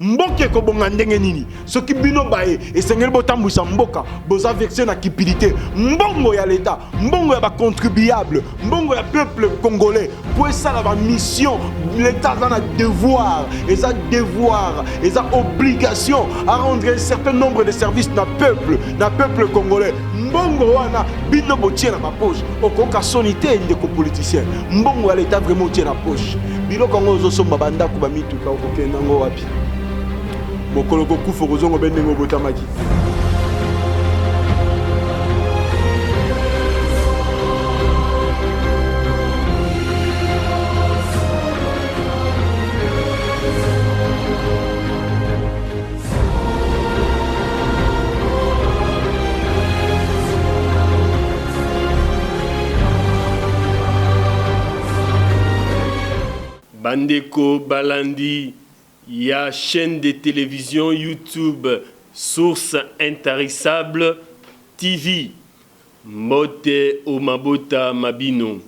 Mboke ko bonga ndenge nini soki bino bae esengeli botambwisa mboka boza verser na cupidité mbongo ya l'état mbongo ya ba contribuable mbongo ya peuple congolais pour ça la mission l'état a un devoir obligation à rendre un certain nombre de services na peuple congolais mbongo wana bino botie na poche okoka sonité ndeko politicien mbongo ya l'état vraiment tie na poche biloko ngo zosomba bandako ba mituka okokenda ngo wapi mokolo kokufa kozongo bendengo botamaki Bandeko Balandi, il y a chaîne de télévision YouTube, source intarissable TV, Mote Omabota Mabino.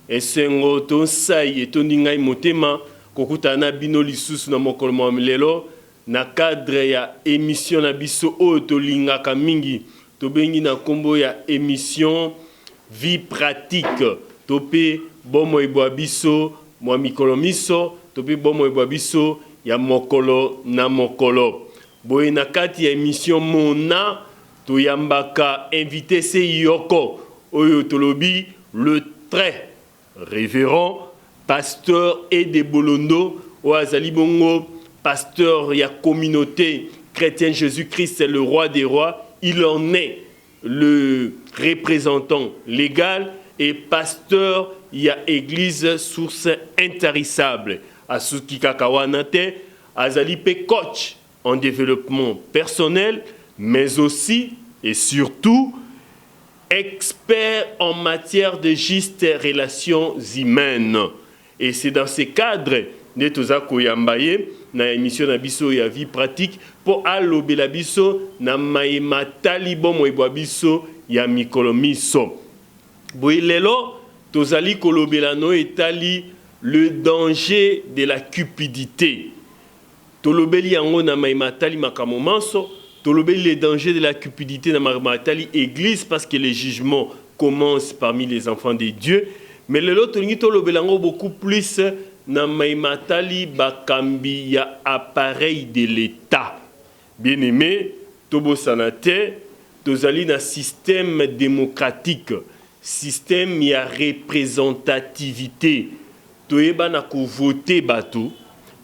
Et c'est un ton saï et ton dingai motema, kokutana bino lisusu na mokolo lelo, na cadre ya émission na biso o to lingaka mingi, to bengi na kombo ya émission vie pratique, topé bomo eboa biso, moi mikolo miso, topé bomo eboa biso, ya mokolo na mokolo. Boye na kati ya émission mona to yambaka invité se yoko oyo tolobi le très révérend pasteur Ede Bolondo o azali bongo pasteur ya communauté chrétienne Jésus-Christ est le roi des rois, il en est le représentant légal et pasteur ya église source intarissable. Asuki Kakawanate, Azali Pe coach en développement personnel, mais aussi et surtout expert en matière de justes relations humaines. Et c'est dans ce cadre de Tozako Yambaye, na émission Nabiso ya vie pratique, pour allober la biso, na maïma talibo moïboa biso ya mikolomiso. Boilelo, Tozali kolobelano etali le danger de la cupidité. Tolobeli yango na maimatali makamomanso, tolobeli le danger de la cupidité na maimatali église parce que les jugements commencent parmi les enfants de Dieu. Mais le lot tolobelango beaucoup plus na maimatali bakambi ya appareil de l'État. Bien aimé, tobo sanate, tozali na système démocratique, système ya représentativité. Toyeba na ko voter bato,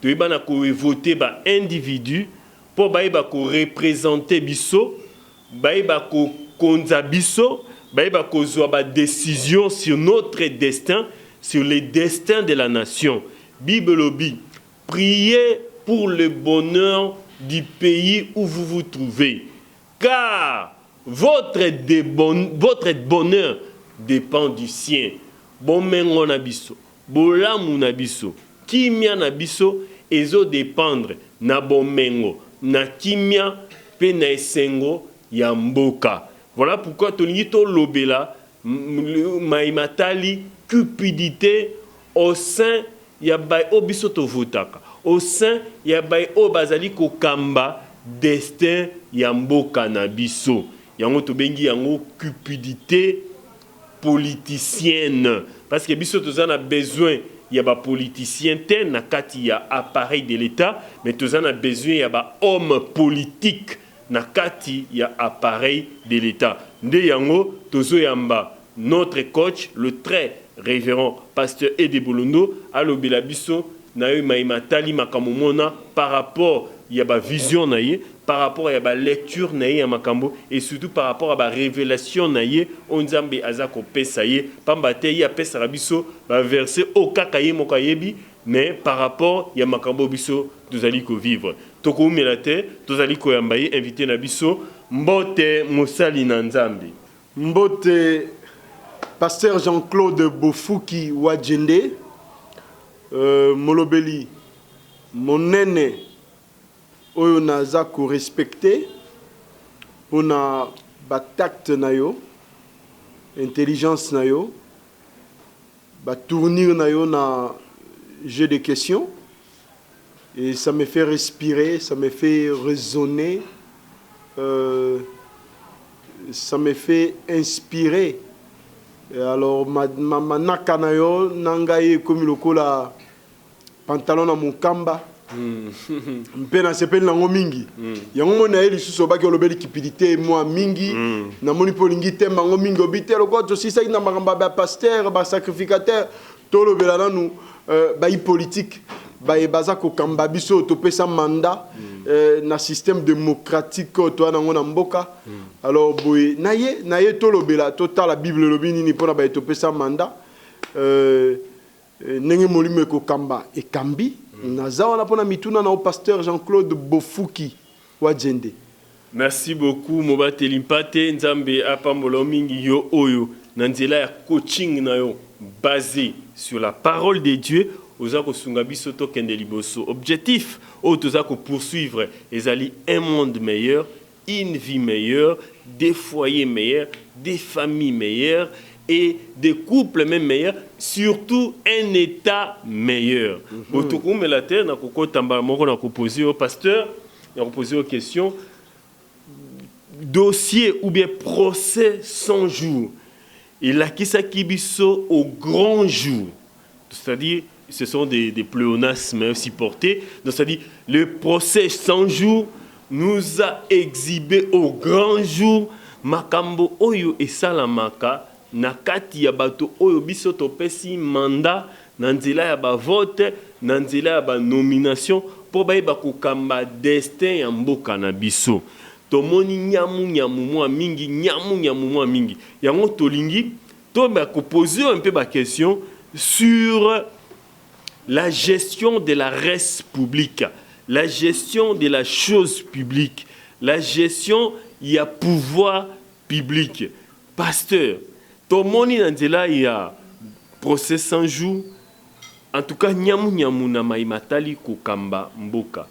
toyeba na ko voter ba individu pour baïba ko représenter biso, baïba ko konza biso, baïba ko zwa ba décision sur notre destin, sur les destins de la nation. Bible obi, priez pour le bonheur du pays où vous vous trouvez, car votre bonheur dépend du sien. Bon mengo na biso. Bolamu na biso, kimia na biso, ezo dépendre na bomengo, na kimia pe na esengo ya mboka. Voilà pourquoi Tonito Lobela, maimatali, cupidité au sein ya bay obiso to votaka, au sein ya bay obazali ko kamba destin ya mboka na biso. Yango to bengi yango cupidité politicienne. Parce que biso tous a besoin il y a des politiciens na kati ya appareil de l'État, mais tous a besoin il y a des hommes politiques na kati ya appareil de l'État. Nde yango tozo yamba notre coach le très révérend pasteur Ede Bolondo alobela biso na yo maimatali makamomona par rapport il y a ba vision na ye, par rapport à la lecture na ye makambo et surtout par rapport à la révélation na ye onzambe azako pesa ye pamba te ya pesa rabiso ba verset o kakaye mokayebi mais par rapport ya makambo biso tozali ko vivre toko melate tozali ko yambaye invité na biso mbote mosali na nzambe mbote pasteur Jean-Claude Bofuki Wadjende molobeli monene oyo naza ko respecter pona ba tact na yo intelligence na yo ba tournir na yo na jeu de questions Et ça me fait respirer, ça me fait raisonner, ça me fait inspirer. Et alors, ma nakanayo, nangaye comme le cola pantalon à mon kamba. Mpena sepeli nango mingi. Yango mona eli suso baki olobeli kipidité moi mingi. Na moni polingi temba ngo mingi obité le quoi aussi ça ina makamba ba pasteur ba sacrificateur to lobela nanu ba politique. Baza ko kamba biso to pesa mandat na système démocratique to na ngona mboka alors boy naye to lobela to ta la bible lobi nini pona ba to pesa mandat nenge molimo ko kamba e kambi naza wana pona mituna na o pasteur Jean-Claude Bofuki wa Djende. Merci beaucoup Mobateli Mpate nzambe apambola mingi yo oyo na nzela ya coaching na yo basé sur la parole de Dieu. Objectif, poursuivre un monde meilleur, une vie meilleure, des foyers meilleurs, des familles meilleures et des couples même meilleurs, surtout un état meilleur. La terre, posé au pasteur, on a posé aux questions, dossier ou bien procès 100 jours. Et la kisakibiso au grand jour, c'est-à-dire ce sont des pléonasmes aussi portés. Donc, c'est-à-dire, le procès 100 jours nous a exhibé au grand jour makambo oyo et salamaka nakati ya bato oyo biso topesi mandat nanzela ya ba vote nanzela ya ba nomination pour ba kokamba destin ya mboka na biso. Tomoni nyamu mingi yango tolingi to ba poser un peu ba question sur la gestion de la res publique, la gestion de la chose publique, la gestion y a pouvoir public. Pasteur, tout le monde il y a procès 100 jours. En tout cas, nyamu na maimatali kokamba mboka.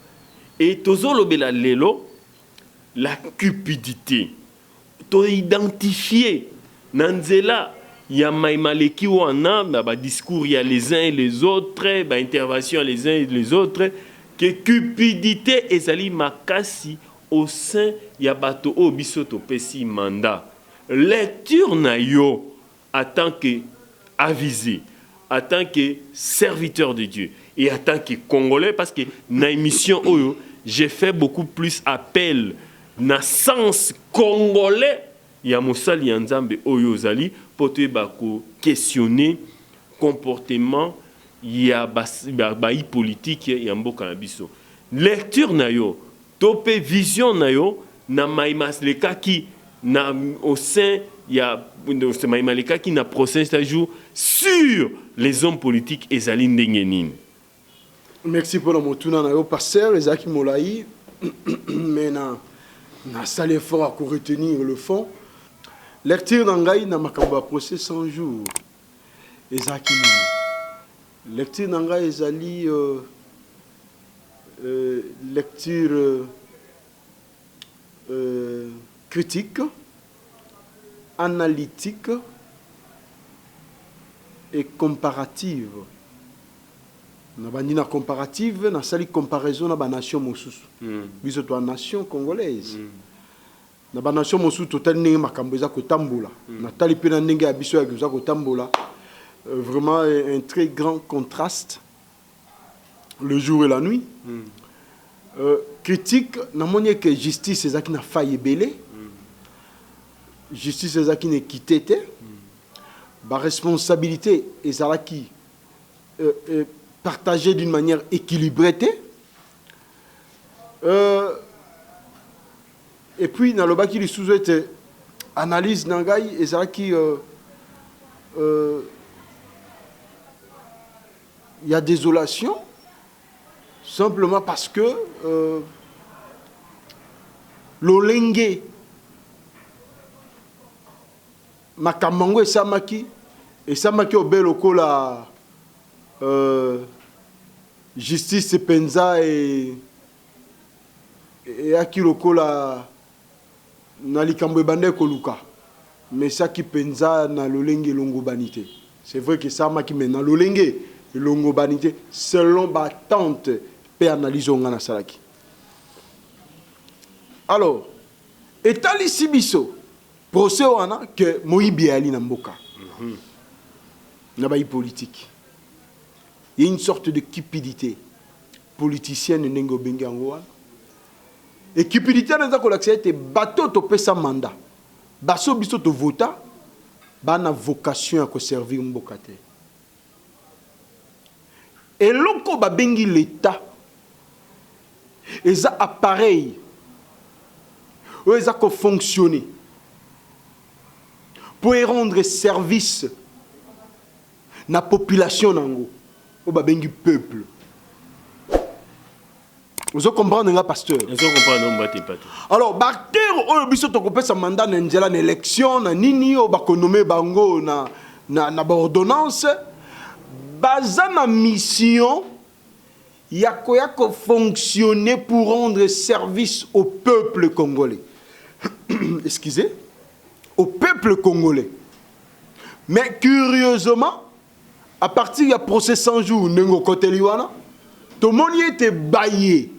Et tozolo bela lelo la cupidité. To identifier nanzela ya maimaleki wana ba discours il y a les uns et les autres, ba intervention les uns et les autres que cupidité ezali makasi au sein ya bato o biso to pesi mandat. Lecture na yo en tant que avisé, en tant que serviteur de Dieu et en tant que Congolais parce que na émission oyo j'ai fait beaucoup plus appel na sens congolais ya mosali ya nzambe oyo zali pour te questionner comportement ya ba politique ya mboka na biso. Lecture na yo topé vision na yo na maimas le kaki na au sein ya maimaleka qui na procès à jour sur les hommes politiques ezali ndenge nini. Merci pour le motuna na yo pasteur Ezaki Molayi mais na sale effort à retenir le fond. Lecture d'Angaï na makamba procès 100 jours. Ezaki nini. Lecture d'Angaï ezali lecture critique, analytique et comparative. Na bandina comparative, na sali comparaison na ba nation mosusu. Biso to nation congolaise. Na ba nation mosusu total ndenge makambo eza kotambola. Na tali pe na ndenge ya biso ya eza kotambola. Vraiment un très grand contraste le jour et la nuit. Critique, na moni que justice ezaki na faille belé. Justice ezaki na équité. Ba responsabilité ezalaki partagée d'une manière équilibrée. Et puis dans le bas qui lui sous-était analyse nangai ezalaki il y a désolation simplement parce que l'olenge makamango et samaki obeloko la justice penza et akiloko la na likambo bande koluka mais ça qui penza na lolenge longo banité. C'est vrai que ça maki mais na lolenge longo banité selon ba tante pe analyse ngana salaki. Alors, etali sibiso procès wana que Moïbi ali na mboka. Na baï politique. Il y a une sorte de cupidité politicienne n'engo bengi ango wana. Et cupidité na ko l'accepter bateau to pesa mandat. Baso biso to vota ba na vocation à servir mboka te. Et loko ba bengi l'état. Et ça appareil où ça ko fonctionner pour rendre service na population nango au ba bengi peuple. Vous comprenez nga pasteur? Vous comprenez pas. Alors acteur o biso to ko pesa mandat na njela na élection na nini o ba konomé bango na ordonnance baza na mission yako fonctionner pour rendre service au peuple congolais. Excusez, au peuple congolais. Mais curieusement, à partir du procès 100 jours, nengo côté liwana, tout le monde était baillé.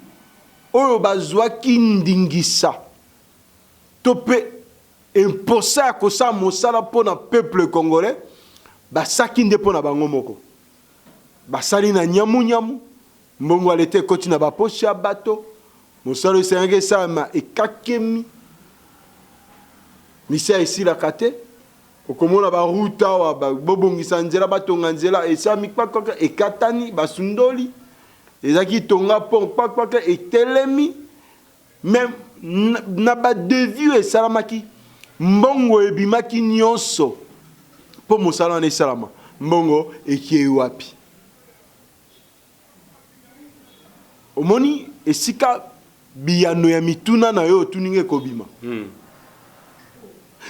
Oyo bazwa kindingisa. Topé imposé à kosa mosala pour le peuple congolais, ba sakinde pour na bango moko. Ba sali na nyamu nyamu, mbongo alete koti na ba poche ya bato. Mosala senge sama ekakemi. Misia ici la kate. Okomona ba ruta wa ba bobongisa nzela batonga nzela esa mikpaka ekatani basundoli. Ezaki tonga pon pakpaka etelemi même na ba devu et salamaki mbongo ebimaki nyonso po mosala na salama mbongo ekie wapi omoni esika biyano ya mituna na yo tuninge kobima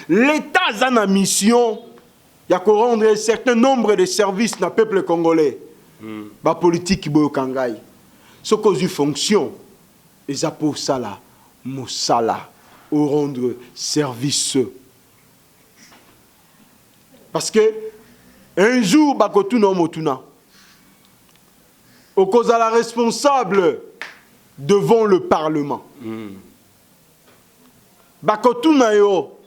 l'état a na mission ya ko rendre un certain nombre de services na peuple congolais. Ba politique boyo kangai. Ce cause fonction et ça pour ça là mosala au rendre service. Parce que un jour bakotuna motuna au cause à la responsable devant le parlement. Bakotuna yo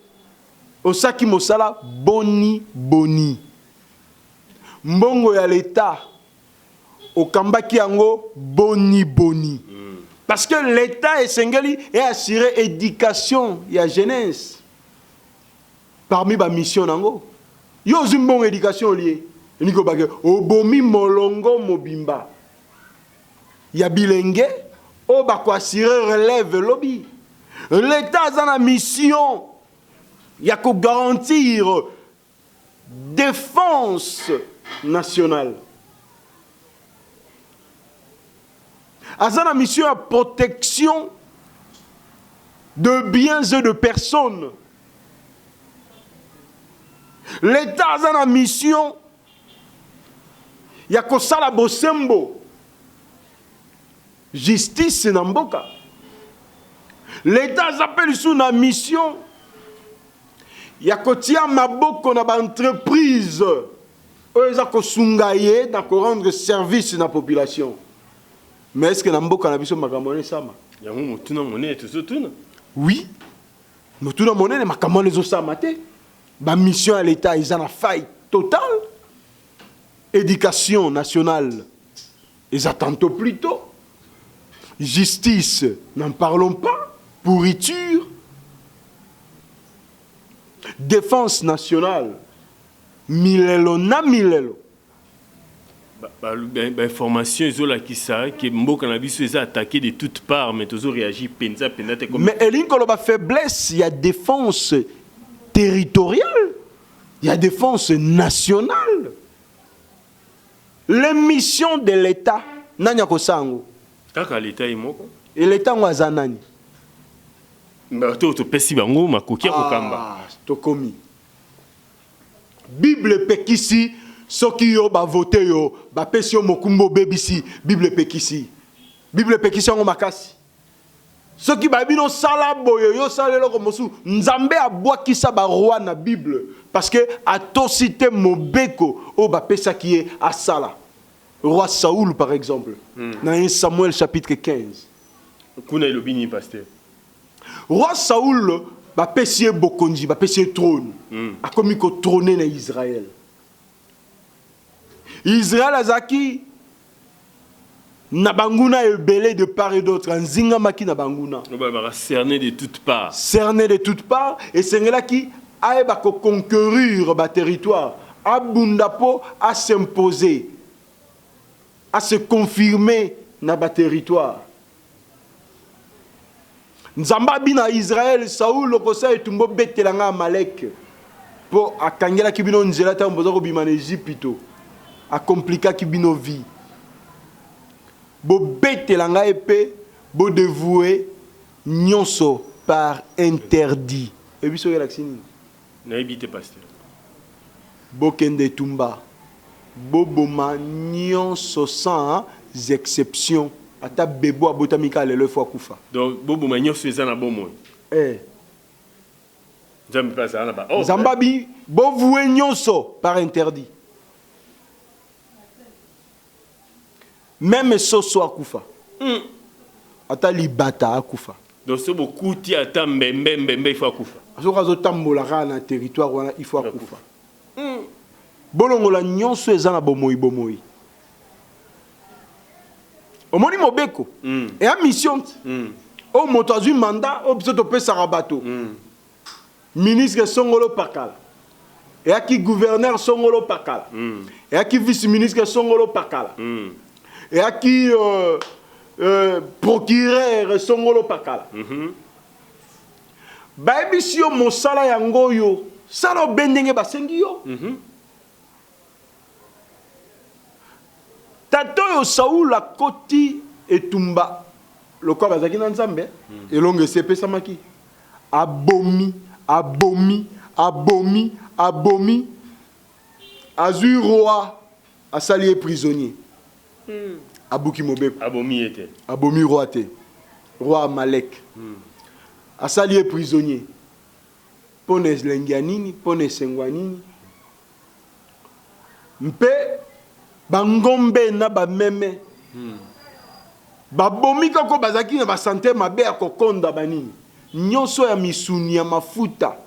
osaki mosala boni mbongo ya l'état au kambaki yango boni parce que l'état est sengeli et assurer éducation ya jeunesse parmi ba mission nango yo zimbon éducation lié niko bake obomi molongo mobimba ya bilenge o ba ko assurer relève lobby l'état a na mission il y a qu'à garantir défense nationale. À la mission à protection de biens et de personnes. L'État a la mission il y a qu'à ça la bosembo. Justice namboka. L'État s'appelle sous la mission. Il y a kotia maboko na ba entreprise oza ko sungaye na ko rendre service na population. Mais est-ce que na mboka na biso makamone sama? Ya mutuna monene tuzotuna? Oui. Mutuna monene makamone zo sama te. Ba mission à l'état ils en a faille totale. Éducation nationale ils attendent plutôt. Justice, n'en parlons pas. Pourriture. Défense nationale, milelo na milelo. Information isola qui ça que mboka na biso est attaqué de toutes parts mais toujours réagit penza comme. Mais elin koloba faiblesse, il y a défense territoriale, il y a défense nationale. Les missions de l'État nanya kosango. Kaka l'État imoko. Et l'État ngwazanani. Tokomi. Bible pekisi soki yo ba vote yo ba pesi yo mokumbo bebisi Bible pekisi. Bible pekisi ngo makasi. Soki ba bino sala boyo yo salelo ko mosu nzambe abwakisa ba roi na Bible parce que atosite mobeko o ba pesa ki a sala. roi Saoul par exemple. Dans 1 Samuel chapitre 15. Kuna ilobini pasteur. Roi Saoul, ba pesier bokonji, ba pesier trône. A commis ko trôner na Israël. Israël azaki na banguna ebele de part et d'autre. Nzinga maki na banguna. Cerné de toutes parts. Cerné de toutes parts. Et c'est là qui a conquérir ba territoire. A bundapo à s'imposer. À se confirmer na ba territoire. Nzamba bina Israël Saoul lokosa etumbo betelanga Amalek po akangela kibino nzela ta mbozo ko bima na Egypte a compliquer kibino vie bo betelanga epé bo dévouer nyonso par interdit et biso ya laksini na ebité pasteur bo kende tumba bo boma nyonso sans exception. Ata bebo abotamika lelo fois kufa. Donc bobo manyo faisant na bomo. Jambe pas ça na ba. Zambabi bo voué nyonso par interdit. Même soso akufa. Ata libata akufa. Donc c'est beaucoup ti ata mbembe il faut akufa. Azoka zo tambola na territoire wana il faut akufa. Bolongola nyonso ezana bomoi. Omoni mobeko et a mission o moto azui mandat o biso to pesa rabato ministre songolo pakala et a qui gouverneur songolo pakala et a qui vice-ministre songolo pakala et a qui procureur songolo pakala ba ebisio mosala yango yo sala bendenge basengi yo Tatoyo Saoul a koti etumba lokwa bazaki na nzambe elonge sepe samaki abomi azui roi asali prisonnier abuki mobeko abomi roi te roi Amalek asali prisonnier pone lengianini pone sengwanini mpe bangombe na ba meme babomi kako bazaki na ba santé mabe ya kokonda banini nyonso ya misuni ya mafuta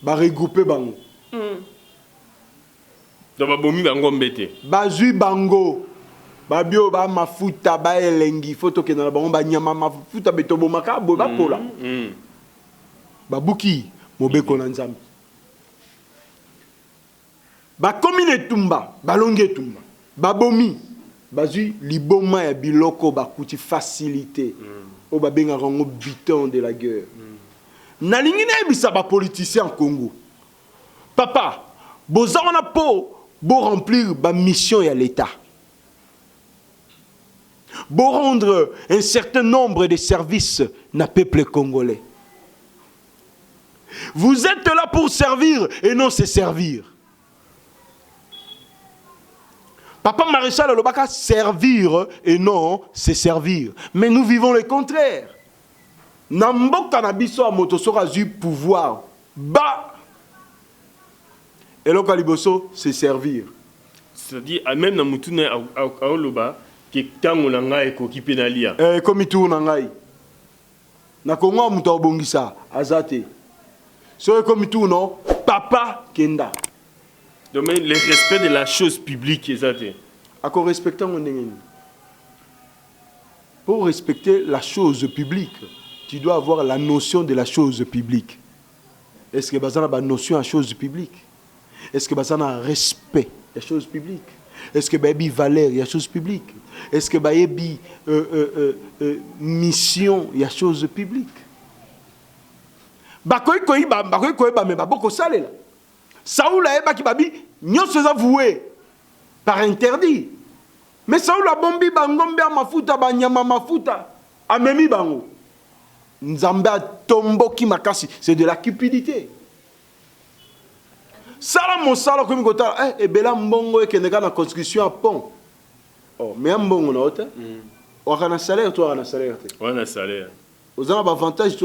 ba regrouper bango donc babomi bangombe te bazui bango babio ba mafuta ba elengi foto ke na bango ba nyama mafuta betobo makabo ba pola babuki mobeko na nzambe ba komine tumba balonge tumba babomi bazui liboma ya biloko bakuti facilité o babenga rango biton de la guerre nalingi na ebisa ba politicien en Congo papa bozana po bo remplir ba mission ya l'état bo rendre un certain nombre de services na peuple congolais. Vous êtes là pour servir et non se servir. Papa Maréchal Lobaka, servir et non se servir. Mais nous vivons le contraire. Nambo Kanabiso a motosora du pouvoir. Bah! Et le Kaliboso, se servir. C'est-à-dire, même dans Moutoune à Oloba, qui est tant on a qui pénalia. Comme il tourne en aïe. Na Congo, Moutou Bongisa, Azate. C'est comme il tourne, Papa Kenda. Donc, le respect de la chose publique, exactement. Pour respecter la chose publique, tu dois avoir la notion de la chose publique. Est-ce que tu as la notion de la chose publique? Est-ce que tu as un respect de la chose publique? Est-ce que tu as une valeur de la chose publique? Est-ce que tu as une mission de la chose publique? Saoul a eba ki babi nyonso za voué par interdit. Mais Saoul a bombi bangombe a mafuta banyama mafuta amemi bango. Nzambe a tomboki makasi, c'est de la cupidité. Sala mosala komi kota ebela mbongo ekendeka na construction à pont. Oh, mais mbongo na ota. Wana salaire toi wana salaire te. Wana salaire. Aux avantages,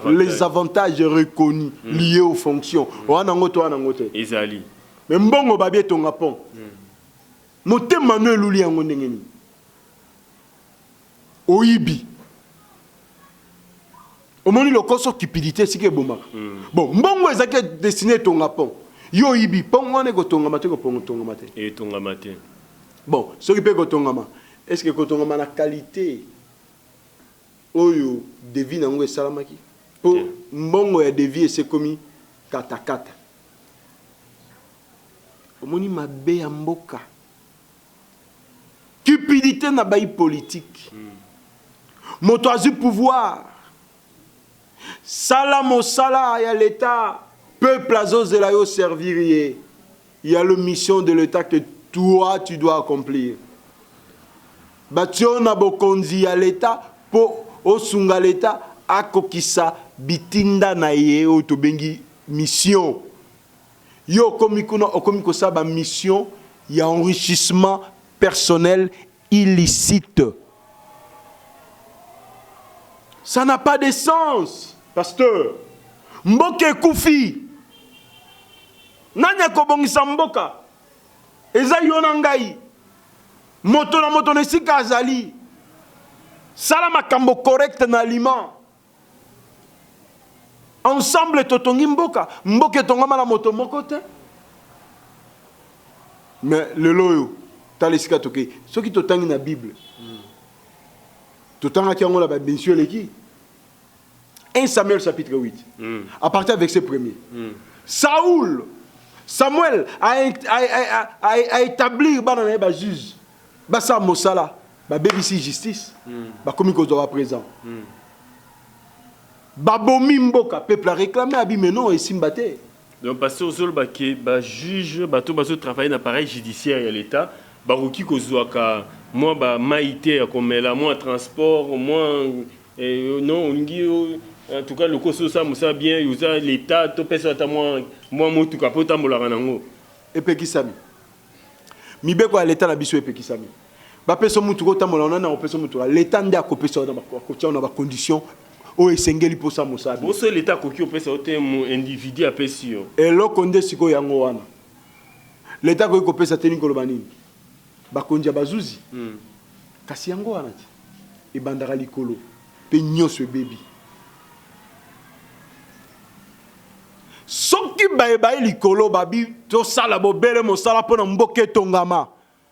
les avantages reconnus liés aux fonctions. Mais mbongo babie ton pont. motema no eluli yango ndenge nini oyibi omoni lokoso cupidité sike bomaka bon mbongo ezaki destiné tonga pont yo oyibi pont wana ekotongama te kopongotongama te etongama te bon soki mpe ekotongama est ce que ekotongama na qualité oyo devi nango esalamaki mpo mbongo ya devi esekomi katakata omoni mabe ya mboka cupidité na bayi politique moto azwi pouvoir sala mosala ya l'état peuple azozela yo servir ye il y a le mission de l'état que toi tu dois accomplir batio na bokonzi ya l'état po osunga l'état akokisa bitinda na ye oyo tobengi mission yo okomi kuna okomi kosala bamission ya enrichissement personnel illicite. Ça n'a pas de sens, pasteur. Mboka ekufi. Nani akobongisa mboka? Eza yo na ngai. Moto na moto nesika azali. Sala makambo correct na aliment. Ensemble totongi mboka. Mboka etongama na moto moko te. Mais le loyo talesika toke. Soki totangi na Bible. Totanga ki yango la ba bien sûr leki. 1 Samuel chapitre 8. À partir du verset 1er. Samuel a établi ba juge. Ba sa mosala, ba bebisi justice. Ba komi ko doit présent. Ba bomi mboka peuple a réclamé abi mais non et simbate. Donc parce que aux baki ba juge bato bazo travailler na appareil judiciaire ya l'état, ba roki ko zoaka moi ba maïté akomela moi transport moi non ngi en tout cas le koso ça musa bien usa l'état to pesa ta moi motu ka pota molaka nango epekisami mibeko ya l'état na biso epekisami ba peso mutu ko tamola na peso mutu l'état ndia ko pesa na ba condition o esengeli posa musa bo so l'état ko ki o pesa o te mu individu a pesio eloko nde siko yango wana l'état ko pesa teni ko lobanini bakonja bazuzi kasi yango wana ti ebandaka likolo pe nyonso ebebi soki bayebaye likolo babi tosala bobele mosala mpona mboka etongama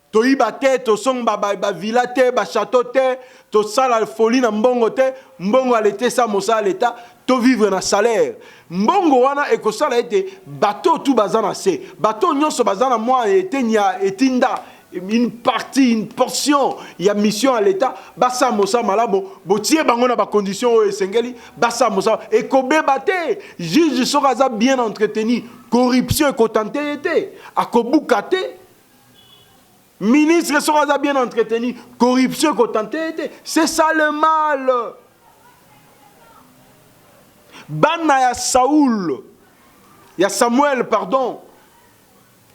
toyiba te tosomba bavila te bachateau te tosala folie na mbongo te mbongo alete sa mosala l'état tovivre na salaire mbongo wana ekosala ete bato tu baza na se bato nyonso baza na mwa etenya etinda une partie, une portion, il y a mission à l'État, basa mosa malabo, botier bangona ba condition o esengeli, basa mosa et kobe bate, juge sera bien entretenu, corruption et kotanté été, akobukate, ministre sera bien entretenu, corruption et kotanté été, c'est ça le mal. Bana ya Saoul, ya Samuel, pardon.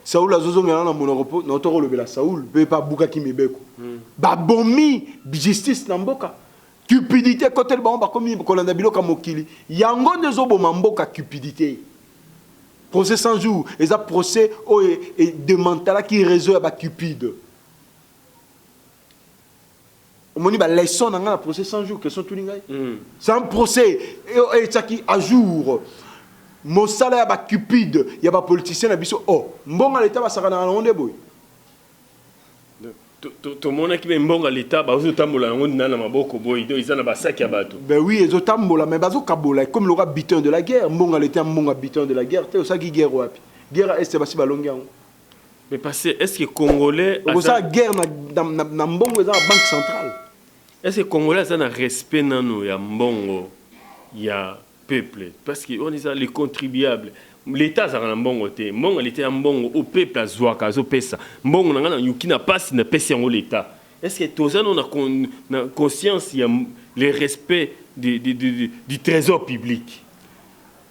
Saoul a zozongela na monoropo na otoro lobela Saoul be pa buka ki mebeko ba bomi justice na mboka cupidité côté le ba komi kolanda biloka mokili yango ndezo boma mboka cupidité procès 100 jours eza procès o et de mentala qui réseau ba cupide omoni ba leçon na procès 100 jours que sont tout lingai c'est un procès et tsaki à jour mosala ya ba cupide ya ba politicien na biso mbonga l'état basaka na onde boy to mona ki mbonga l'état bazo tambola ngo na maboko boy do izana ba sac ya bato ben oui ezo tambola mais bazo kabola comme le roi butin de la guerre mbonga l'état mbonga butin de la guerre te osaki guerre wapi guerre est basi balongi yango mais parce est-ce que congolais osa guerre na mbongo eza banque centrale est-ce que congolais ça na respect nano ya mbongo ya peuple parce que on dit ça les contribuables l'état ça na mbongo te mbongo l'état ya mbongo au peuple azwaka azo pesa mbongo na yuki na passe na pesa ngo l'état est-ce que toza on a conscience il y a le respect du trésor public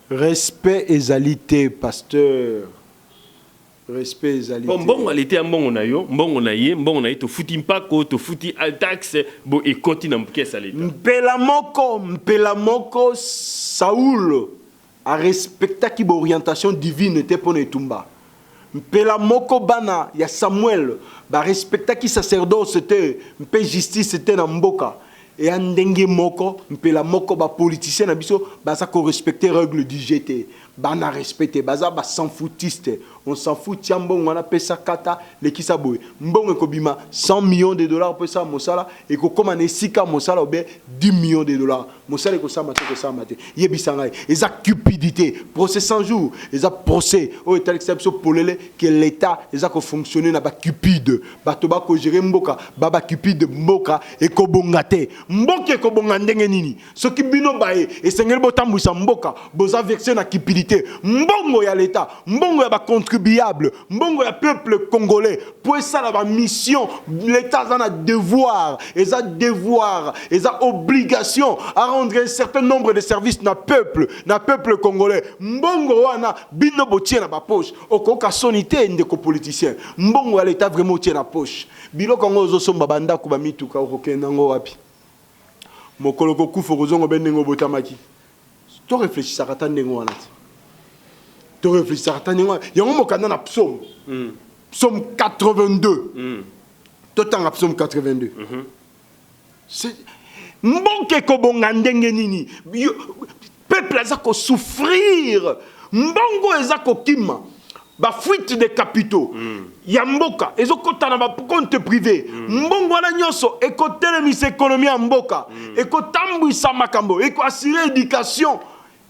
respect ezalité pasteur respect ezalité mbongo l'état ya mbongo na yo mbongo na ye to futi mpako to futi taxe bo et continue na mpesa l'état mpela moko Saoul a respecté qui orientation divine était pour Netumba mpela moko bana ya Samuel ba respecta ki sacerdoce c'était mpe justice c'était na mboka et ndenge moko mpela moko ba politicien na biso baza ko respecter règle du GT bana respecter baza ba s'en foutiste on s'en fout tiambo ngana pesa kata lekisa boy mbongo kobima 100 millions de dollars pour ça mosala et ko koma na sika mosala obe 10 millions de dollars mosala ko sa mate yebisanga eza cupidité procès 100 jours eza procès o état exception polele que l'état eza ko fonctionner na ba cupide bato ba ko gérer mboka ba cupide mboka et ko bongate mboka ko bonga ndenge nini soki bino bae esengeli botambwisa mboka boza verser na cupidité mbongo ya l'état mbongo ya ba contribuable mbongo ya peuple congolais pour ça la mission l'état a un devoir obligation à rendre un certain nombre de services na peuple congolais mbongo wana bino botie na ba poche okoka sonité ndeko politicien mbongo ya l'état vraiment tie na poche biloko ngo zo somba banda ku ba mituka okokenda ngo wapi mokolo ko kufa kozongo benengo botamaki to réfléchir à ta ndenge wana to réfléchir à ta ndenge wana yango mokanda na psaume psaume 82 totanga psaume 82 c'est mbonke ko bonga ndenge nini peuple aza ko souffrir mbongo eza ko kima ba fuite des capitaux ya mboka ezokota na ba compte privé mbongo wana nyonso ekotelemisa économie ya mboka ekotambwisa makambo eko assurer éducation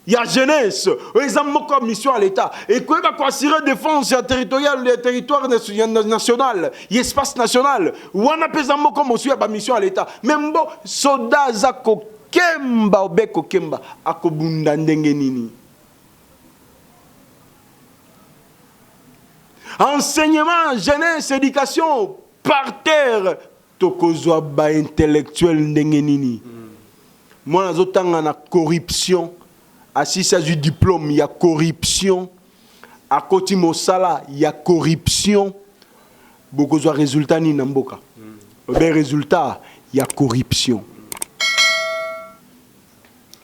ya jeunesse eza moko mission à l'état ekoyeba ko assurer défense ya territoriale des territoires national ya espace national wana pesa moko mosu ya ba mission à l'état même bo soldat za ko kemba obeko kemba akobunda ndenge nini enseignement, jeunesse, éducation, par terre. Tokozwa ba intellectuel ndengenini. Moi, nazotanga na corruption. Assis ça du diplôme, il y a corruption. À côté mosala, il y a corruption. Bokozwa résultat ni namboka. Ben résultat, il y a corruption.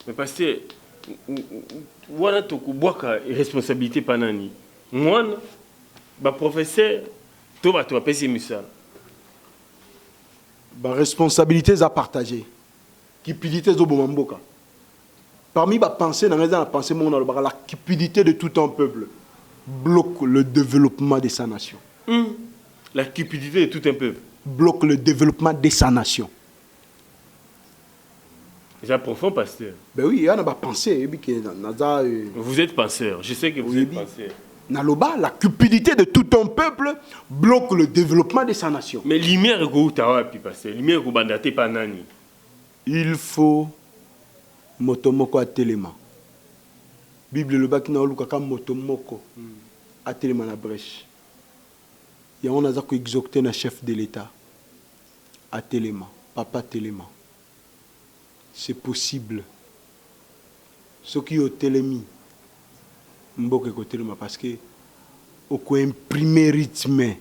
Mais parce que voilà tokubwaka responsabilité panani. Moi ba professeur to ba to pesi misala ba responsabilités à partager cupidité zo bomamboka parmi ba pensée na raison la pensée mon la cupidité de tout un peuple bloque le développement de sa nation. La cupidité de tout un peuple bloque le développement de sa nation. C'est profond, pasteur. Ben oui, il y a une pensée. Vous êtes penseur, je sais que vous êtes penseur. Naloba, la cupidité de tout un peuple bloque le développement de sa nation. Mais lumière go tawapi pasteur, lumière go bandate panani. Il faut motomoko atelema. Bible le baki na oluka ka motomoko atelema na brèche. Ya on a za ko exhorter na chef de l'état atelema, papa telema. C'est possible. Ce qui est télémi mboke kotelema parce que au quoi imprimer rythme,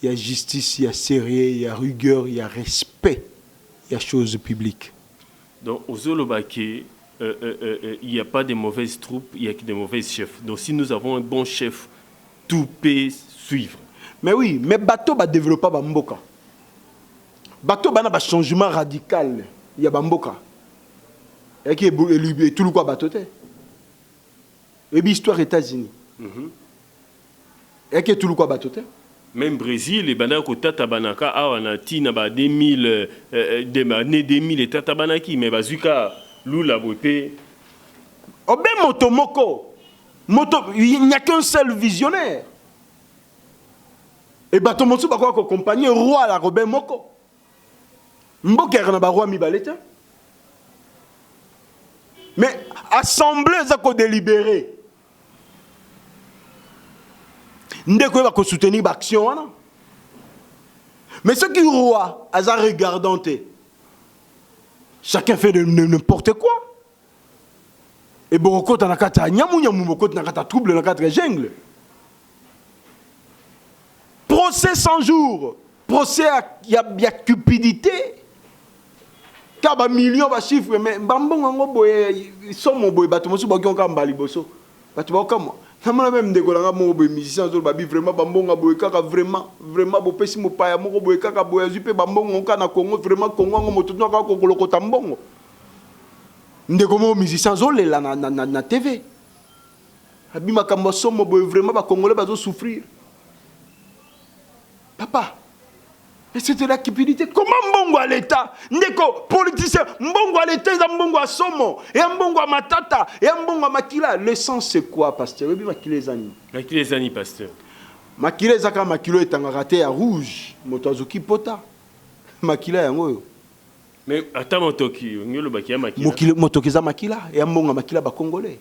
il y a justice, il y a sérieux, il y a rigueur, il y a respect, il y a choses publiques. Donc aux Olobaki, il n'y a pas de mauvaises troupes, il y a que des mauvais chefs. Donc si nous avons un bon chef, tout peut suivre. Mais oui, mais bateau va développer mboka. Bateau va un changement radical. Il y a mboka. Et qui est tout le quoi bateau. Et puis histoire États-Unis. Et qui est tout le quoi bateau. Même Brésil, les banako tatabanaka awanati na ba 2000 année 2000 et tatabanaki mais bazuka lula bope. Obe motomoko. Il n'y a qu'un seul visionnaire. Et bateau mosu bakwa ko compagnie roi la Robin Moko. Mboka na ba roi mibaleta. Mais assemblée za ko délibérer. Ndeko va ko soutenir l'action wana. Mais ce qui roi aza regardanté. Chacun fait de n'importe quoi. Et beaucoup na kata nyamu nyamu beaucoup na kata trouble na kata jungle. Procès 100 jours. Procès il y a cupidité. Kaba million ba chiffre mais mbambongo boye somo boye bato mosu ba kionka mbali boso. Bato ba kama namona même ndeko nanga moko boye musicien zo babi vraiment bambonga boye kaka vraiment bo pesi mo paya moko boye kaka boye azwi pe bambongo ka na Congo vraiment Congo ngo moto naka ko kolokota mbongo ndeko mo musicien zo lela na TV abi makambo somo boye vraiment ba congolais bazo souffrir papa. Et c'était la cupidité. Comment mbongo à l'État? Ndeko, politicien, mbongo à l'État, mbongo à Somo, et mbongo à Matata, et mbongo à Makila. L'essence c'est quoi, pasteur? Oui, Makila les années. Makila les années, pasteur. Makila zaka Makilo est en raté à rouge. Motozuki pota. Makila yango. Mais attends, Motoki, ngolo bakia Makila. Motoki za Makila, et mbongo Makila ba Congolais.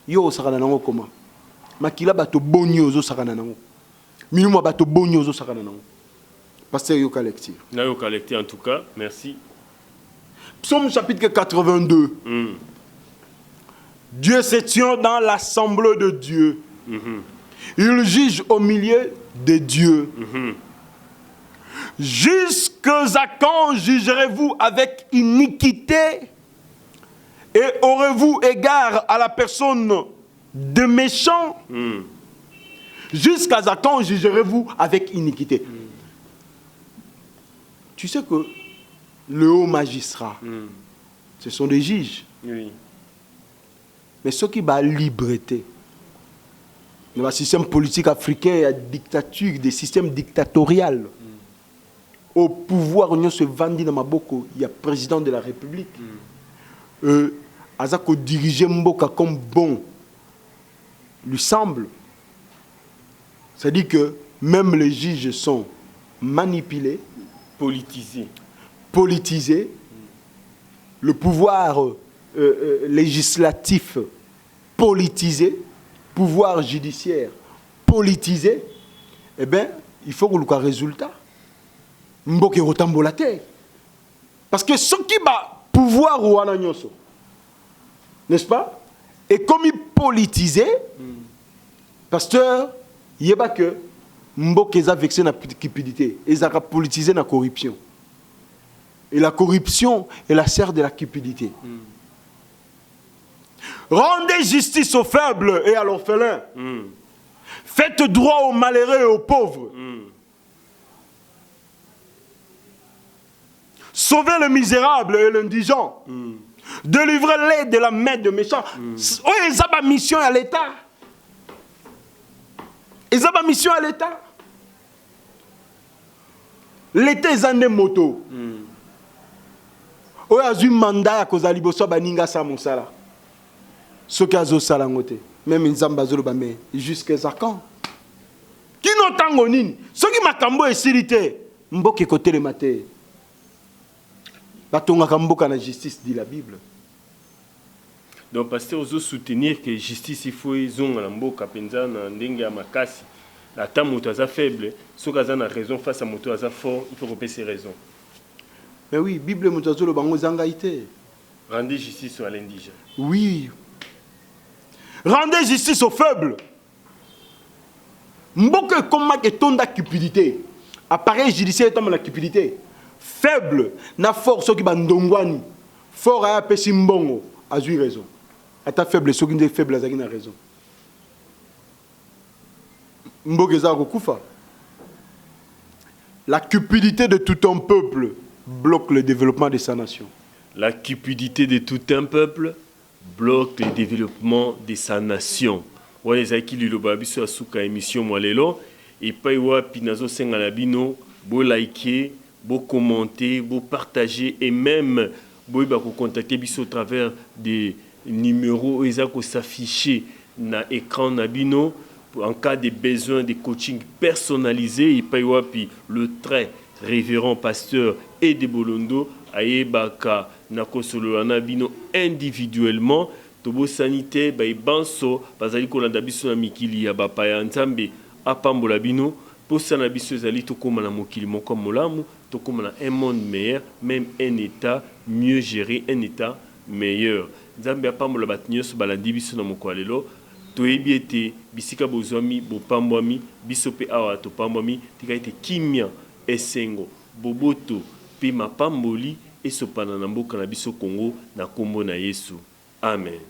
Yo sakana nango comment? Makila bato bonyo zo sakana nango. Minuma bato bonyo zo sakana nango. Pasteur Yoka lecture. Yoka lecture en tout cas, merci. Psaume chapitre 82. Dieu se tient dans l'assemblée de Dieu. Il juge au milieu des dieux. Jusqu'à quand jugerez-vous avec iniquité et aurez-vous égard à la personne de méchant? Jusqu'à quand jugerez-vous avec iniquité? Tu sais que le haut magistrat, ce sont des juges. Oui. Mais ceux qui ont liberté, dans le système politique africain, il y a dictature, des systèmes dictatoriaux. Au pouvoir, on se vendit dans Maboko, il y a président de la République. Azako diriger Mboka comme bon lui semble. C'est-à-dire que même les juges sont manipulés. Politisé, le pouvoir législatif politisé, pouvoir judiciaire politisé, eh bien, il faut que le résultat. Mboke rotambola terre. Parce que ce qui va pouvoir ou anagnoso, n'est-ce pas? Et comme il politisé, pasteur, il y a pas que Mbok est vexé na cupidité, ils ont politisé la corruption. Et la corruption est la serre de la cupidité. Rendez justice aux faibles et à l'orphelin. Faites droit aux malheureux et aux pauvres. Sauvez le misérable et l'indigent. Délivrez-les de la main de méchants. Oh, ils ont une mission à l'État. Ils ont une mission à l'État. L'État est un moto. Il y a un mandat à cause de l'Iboso Baninga Samonsala. Ce qui a zo salangote. Même une zambazolo bame. Jusqu'à quand? Qui n'ont pas de ce qui m'a cambo est sérité. Mboke côté le maté. Batonga kamboka na justice dit la Bible. Donc, pasteur, vous soutenir que justice, il faut qu'ils ont un mboka penza na ndenge makasi. La temps moto a faible, ceux qui ont raison face à moto a fort, il faut couper ses raisons. Mais oui, Bible moto le bango zangaïté. Rendez justice à l'indigent. Oui. Rendez justice aux faibles. Mboka comme que tonda cupidité. Appareil judiciaire est la cupidité. Faible na force qui bandongwani. Fort a pesi mbongo a eu raison. Ata faible ceux qui sont faibles a raison. La cupidité de tout un peuple bloque le développement de sa nation. La cupidité de tout un peuple bloque le développement de sa nation. Wale zaki liloba biso asuka émission mwalelo et pa iwa pinazo senga na bino bo liker, bo commenter, bo partager et même bo ba ko contacter biso au travers des numéros ezako s'afficher na écran na bino. En cas de besoin de coaching personnalisé, il paye le très révérend pasteur et de Bolondo ayebaka nakosolo anabino individuellement tobo sanité bay banso bazali kolanda biso na mikili ya bapa ya nzambe apambola bino posana biso ezali tokoma na mokili moko molamu tokoma na un monde meilleur, même un état mieux géré, un état meilleur. Nzambe apambola batinyoso balandi biso na mokwalelo toyebi ete bisika bozwami bopambwami biso pe awa topambwami tika ete kimia esengo boboto pe mapamboli esopana na mboka na biso Congo na kombo na Yesu. Amen.